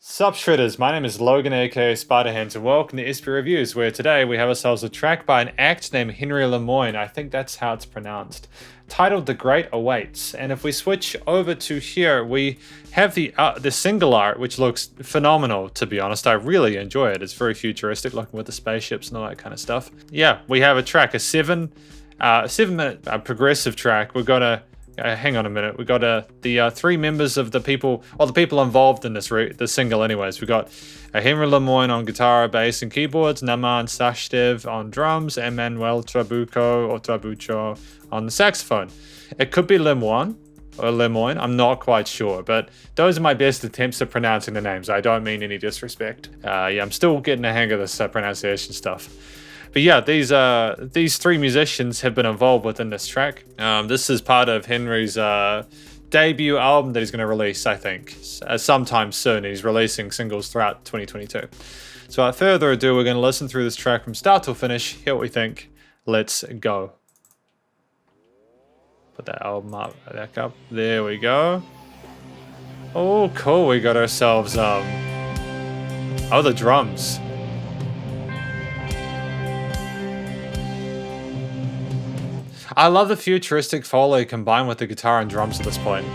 Sup Shredders, my name is Logan aka Spiderhands and welcome to SP Reviews, where today we have ourselves a track by an act named Henry Lemoin, I think that's how it's pronounced, titled The Great Awaits. And if we switch over to here, we have the single art, which looks phenomenal, to be honest. I really enjoy it. It's very futuristic looking with the spaceships and all that kind of stuff. Yeah, we have a track, a 7-minute progressive track. We're gonna hang on a minute. We got the three members of the people involved in the single. Anyways, we got Henry Lemoin on guitar, bass, and keyboards, Naman Sashdev on drums, and Manuel Trabucho on the saxophone. It could be Lemoin or Lemoin. I'm not quite sure, but those are my best attempts at pronouncing the names. I don't mean any disrespect. I'm still getting the hang of this pronunciation stuff. But yeah, these three musicians have been involved within this track. This is part of Henry's debut album that he's going to release, I think, sometime soon. He's releasing singles throughout 2022. So without further ado, we're going to listen through this track from start to finish, hear what we think. Let's go. Put that album back up. There we go. Oh, cool. We got ourselves, the drums. I love the futuristic foley combined with the guitar and drums at this point.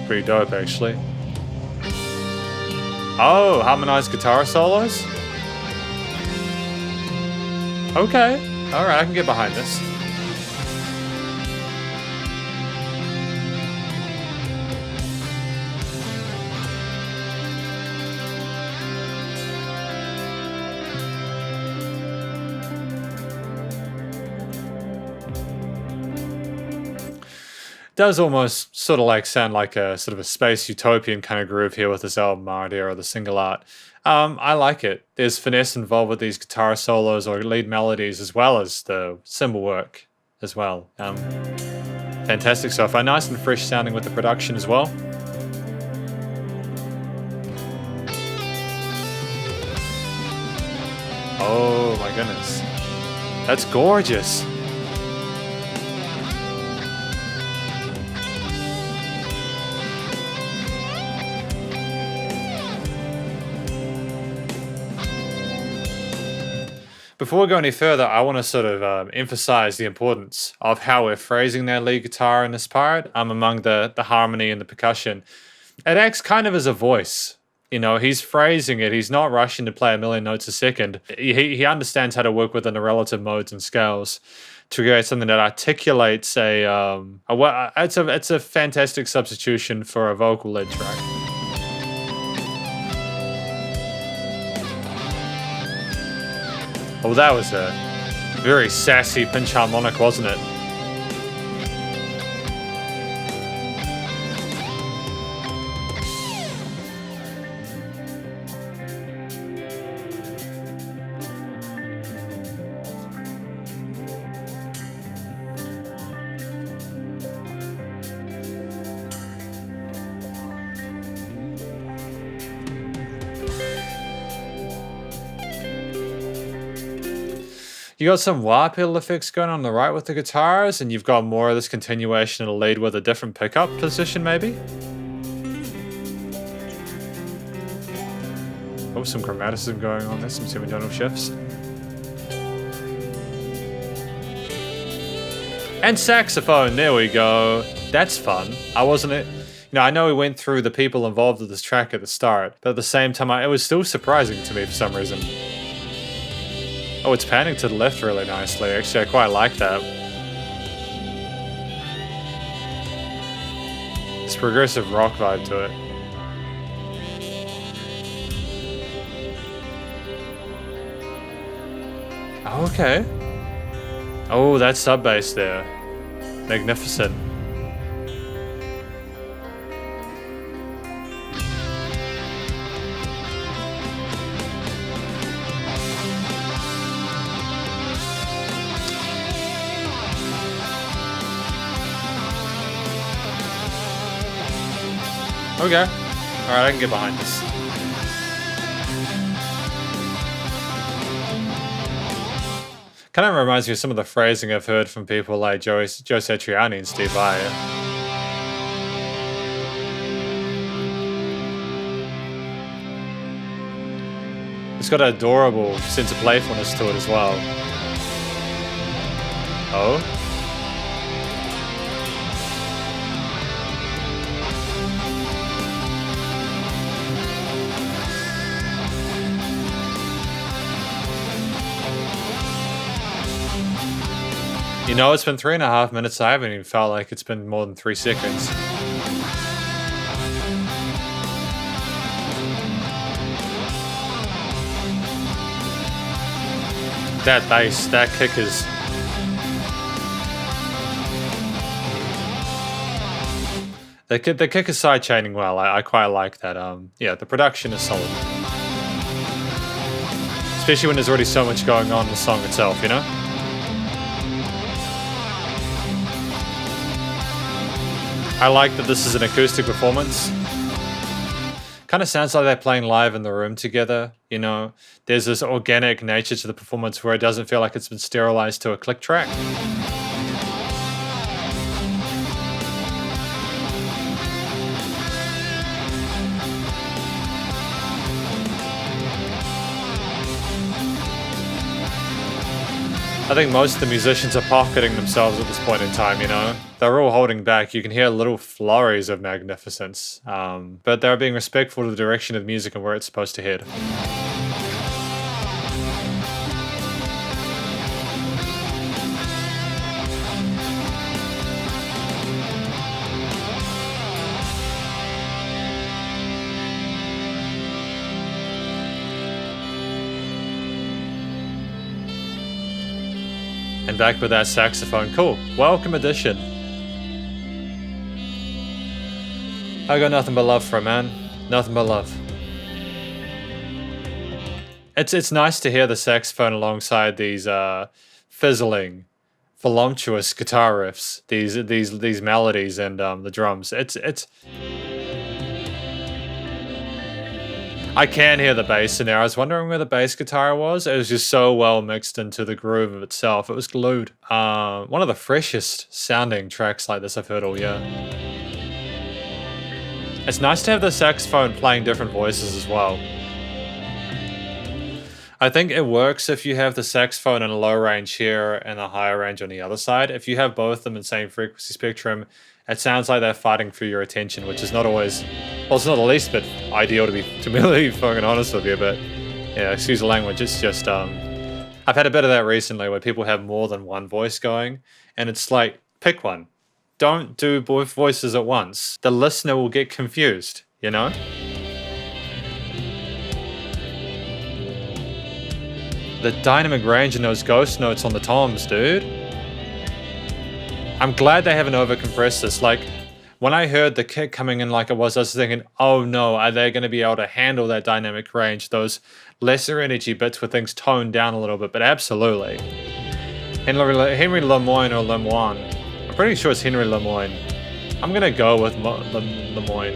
Pretty dope, actually. Oh, harmonized guitar solos? Okay. Alright, I can get behind this. Does almost sort of sound like a sort of a space utopian kind of groove here with this album art here, or the single art. I like it. There's finesse involved with these guitar solos or lead melodies, as well as the cymbal work as well. Fantastic so far. Nice and fresh sounding with the production as well. Oh my goodness. That's gorgeous. Before we go any further, I want to sort of emphasize the importance of how we're phrasing that lead guitar in this part, among the harmony and the percussion. It acts kind of as a voice. You know, he's phrasing it. He's not rushing to play a million notes a second. He understands how to work within the relative modes and scales to create something that articulates it's a fantastic substitution for a vocal lead track. Oh, that was a very sassy pinch harmonic, wasn't it? You got some wah pedal effects going on the right with the guitars, and you've got more of this continuation of the lead with a different pickup position, maybe? Oh, some chromaticism going on there, some semitonal shifts. And saxophone, there we go. That's fun. I know we went through the people involved with this track at the start, but at the same time, it was still surprising to me for some reason. Oh, it's panning to the left really nicely. Actually, I quite like that. It's progressive rock vibe to it. Oh, okay. Oh, that sub bass there. Magnificent. Okay. Alright, I can get behind this. Kind of reminds me of some of the phrasing I've heard from people like Joe Satriani and Steve Vai. It's got an adorable sense of playfulness to it as well. Oh? You know, it's been 3.5 minutes. I haven't even felt like it's been more than 3 seconds. That bass, that kick is... The kick is sidechaining well. I quite like that. Yeah, the production is solid. Especially when there's already so much going on in the song itself, you know? I like that this is an acoustic performance. Kind of sounds like they're playing live in the room together, you know? There's this organic nature to the performance where it doesn't feel like it's been sterilized to a click track. I think most of the musicians are pocketing themselves at this point in time, you know? They're all holding back. You can hear little flurries of magnificence, but they're being respectful to the direction of the music and where it's supposed to head. And back with that saxophone. Cool. Welcome addition. I got nothing but love for it, man. Nothing but love. It's nice to hear the saxophone alongside these fizzling, voluptuous guitar riffs. These melodies and the drums. I can hear the bass in there. I was wondering where the bass guitar was. It was just so well mixed into the groove of itself. It was glued. One of the freshest sounding tracks like this I've heard all year. It's nice to have the saxophone playing different voices as well. I think it works if you have the saxophone in a low range here and a higher range on the other side. If you have both of them in the same frequency spectrum, it sounds like they're fighting for your attention, which is not always, well, it's not the least bit ideal to be fucking honest with you, but yeah, excuse the language. It's just, I've had a bit of that recently where people have more than one voice going, and it's like, pick one. Don't do both voices at once. The listener will get confused, you know? The dynamic range in those ghost notes on the toms, dude. I'm glad they haven't overcompressed this. Like, when I heard the kick coming in like it was, I was thinking, oh no, are they going to be able to handle that dynamic range, those lesser energy bits with things toned down a little bit? But absolutely. Henry Lemoin or Lemoin. I'm pretty sure it's Henry Lemoin. I'm going to go with Lemoin.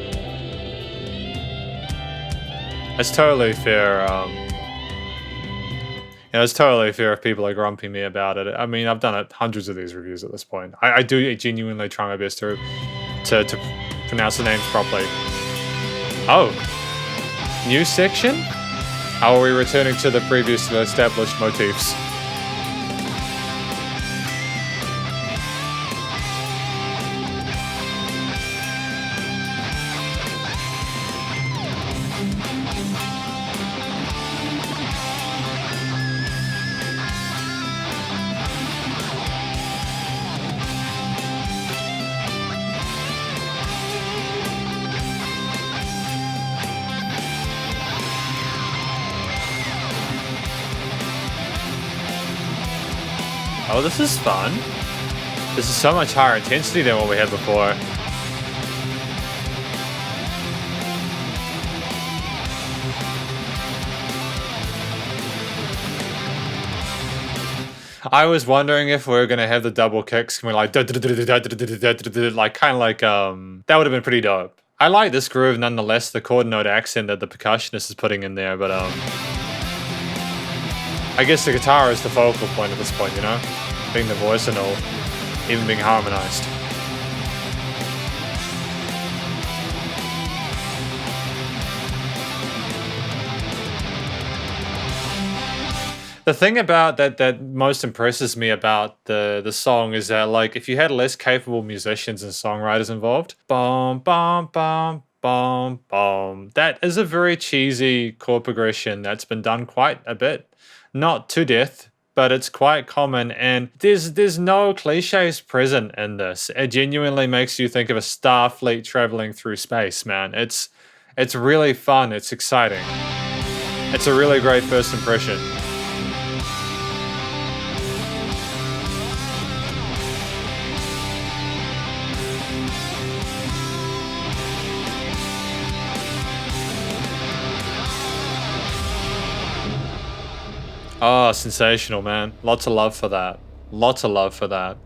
It's totally fair. It's totally fair if people are grumping me about it. I mean, I've done hundreds of these reviews at this point. I do genuinely try my best to pronounce the names properly. Oh, new section? How are we returning to the previously established motifs? Oh, this is fun. This is so much higher intensity than what we had before. I was wondering if we were going to have the double kicks and we're like, like kind of like, that would have been pretty dope. I like this groove nonetheless, the chord note accent that the percussionist is putting in there, but I I guess the guitar is the focal point at this point, you know? Being the voice and all, even being harmonized. The thing about that most impresses me about the song is that, like, if you had less capable musicians and songwriters involved, bum bum bum bum bum, that is a very cheesy chord progression that's been done quite a bit, not to death, but it's quite common, and there's no cliches present in this. It genuinely makes you think of a Starfleet traveling through space, man. It's really fun. It's exciting. It's a really great first impression. Oh, sensational, man. Lots of love for that. Lots of love for that.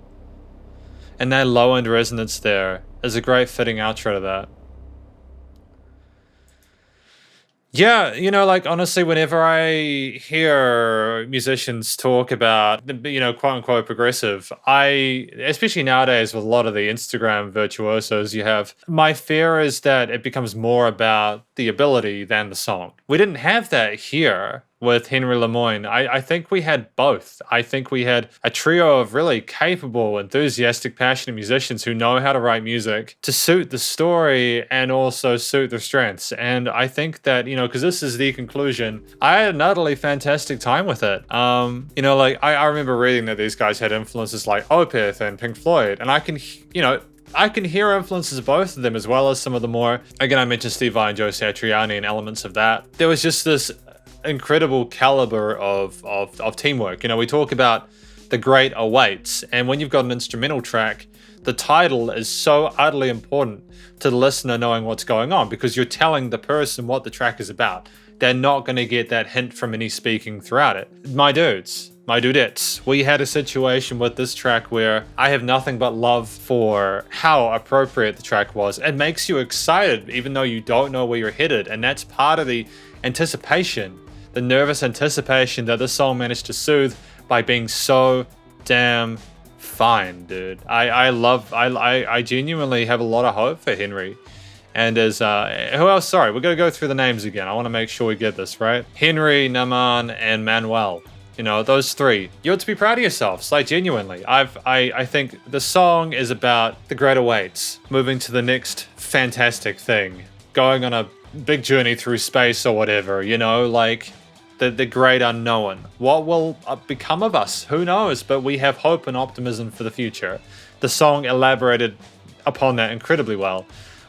And that low end resonance there is a great fitting outro to that. Yeah, you know, like, honestly, whenever I hear musicians talk about, you know, quote unquote progressive, especially nowadays with a lot of the Instagram virtuosos you have, my fear is that it becomes more about the ability than the song. We didn't have that here with Henry Lemoin. I think we had both. I think we had a trio of really capable, enthusiastic, passionate musicians who know how to write music to suit the story and also suit their strengths. And I think that, you know, because this is the conclusion, I had an utterly fantastic time with it. You know, like, I remember reading that these guys had influences like Opeth and Pink Floyd, and I can hear influences of both of them, as well as some of the more, again, I mentioned Steve Vai and Joe Satriani and elements of that. There was just this incredible caliber of teamwork. You know, we talk about The Great Awaits, and when you've got an instrumental track, the title is so utterly important to the listener knowing what's going on, because you're telling the person what the track is about. They're not going to get that hint from any speaking throughout it. My dudes, my dudettes, we had a situation with this track where I have nothing but love for how appropriate the track was. It makes you excited even though you don't know where you're headed, and that's part of the anticipation, the nervous anticipation that this song managed to soothe by being so damn fine, dude. I genuinely have a lot of hope for Henry. And as, who else? Sorry, we're going to go through the names again. I want to make sure we get this right. Henry, Naman, and Manuel. You know, those three. You ought to be proud of yourselves, like, genuinely. I think the song is about the great awaits, moving to the next fantastic thing, going on a big journey through space or whatever, you know, like the great unknown. What will become of us? Who knows? But we have hope and optimism for the future. The song elaborated upon that incredibly well.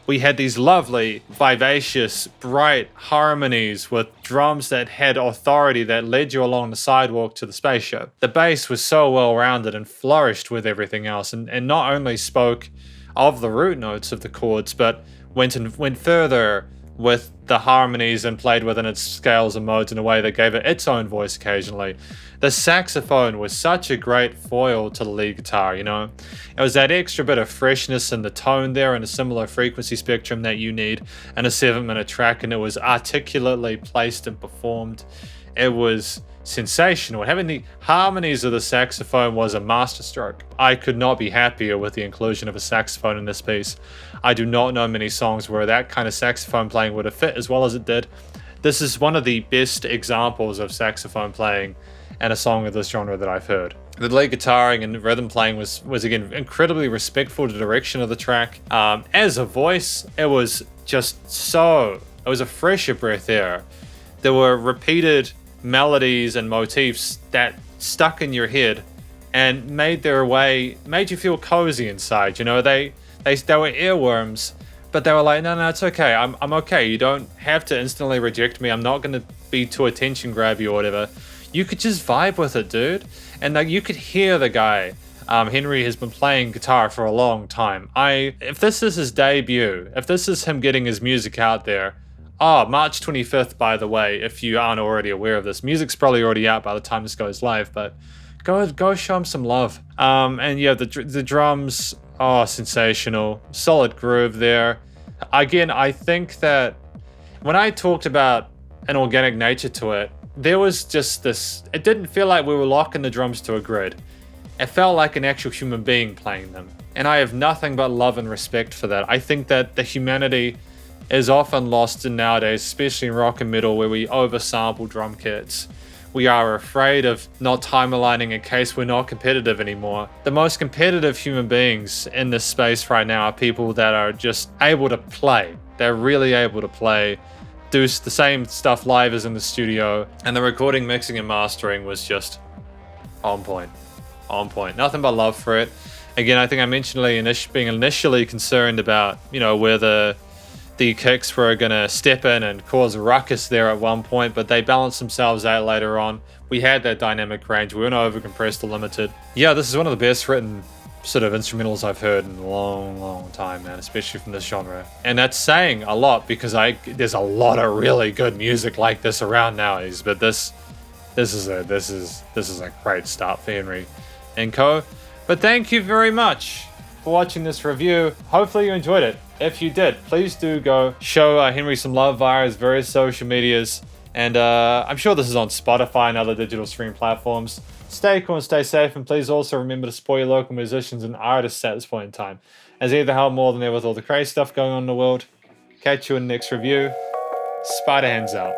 We had these lovely, vivacious, bright harmonies with drums that had authority that led you along the sidewalk to the spaceship. The bass was so well-rounded and flourished with everything else, and not only spoke of the root notes of the chords, but went further with the harmonies and played within its scales and modes in a way that gave it its own voice occasionally. The saxophone was such a great foil to the lead guitar, you know? It was that extra bit of freshness in the tone there and a similar frequency spectrum that you need in a 7-minute track, and it was articulately placed and performed. It was sensational. Having the harmonies of the saxophone was a masterstroke. I could not be happier with the inclusion of a saxophone in this piece. I do not know many songs where that kind of saxophone playing would have fit as well as it did. This is one of the best examples of saxophone playing in a song of this genre that I've heard. The lead guitaring and rhythm playing was again incredibly respectful to the direction of the track. As a voice, it was just so, it was a fresher breath air. There were repeated melodies and motifs that stuck in your head and made you feel cozy inside. You know, they were earworms, but they were like, no, it's okay. I'm okay. You don't have to instantly reject me. I'm not going to be too attention grabby or whatever. You could just vibe with it, dude. And like, you could hear the guy. Henry has been playing guitar for a long time. If this is his debut, if this is him getting his music out there, March 25th, by the way, if you aren't already aware of this. Music's probably already out by the time this goes live, but go show him some love. And yeah, the drums, sensational. Solid groove there. Again, I think that when I talked about an organic nature to it, there was just this, it didn't feel like we were locking the drums to a grid. It felt like an actual human being playing them. And I have nothing but love and respect for that. I think that the humanity is often lost in nowadays, especially in rock and metal, where we oversample drum kits. We are afraid of not time aligning in case we're not competitive anymore. The most competitive human beings in this space right now are people that are just able to play. They're really able to play, do the same stuff live as in the studio, and the recording, mixing, and mastering was just on point. On point. Nothing but love for it. Again, I think I mentioned being initially concerned about, where the kicks were going to step in and cause a ruckus there at one point, but they balanced themselves out later on. We had that dynamic range. We weren't overcompressed or limited. Yeah, this is one of the best written sort of instrumentals I've heard in a long, long time, man, especially from this genre. And that's saying a lot because there's a lot of really good music like this around nowadays, but this is a great start for Henry and co. But thank you very much for watching this review. Hopefully you enjoyed it. If you did, please do go show Henry some love via his various social medias. And I'm sure this is on Spotify and other digital stream platforms. Stay cool and stay safe, and please also remember to support your local musicians and artists at this point in time, as either help more than ever with all the crazy stuff going on in the world. Catch you in the next review. Spiderhands out.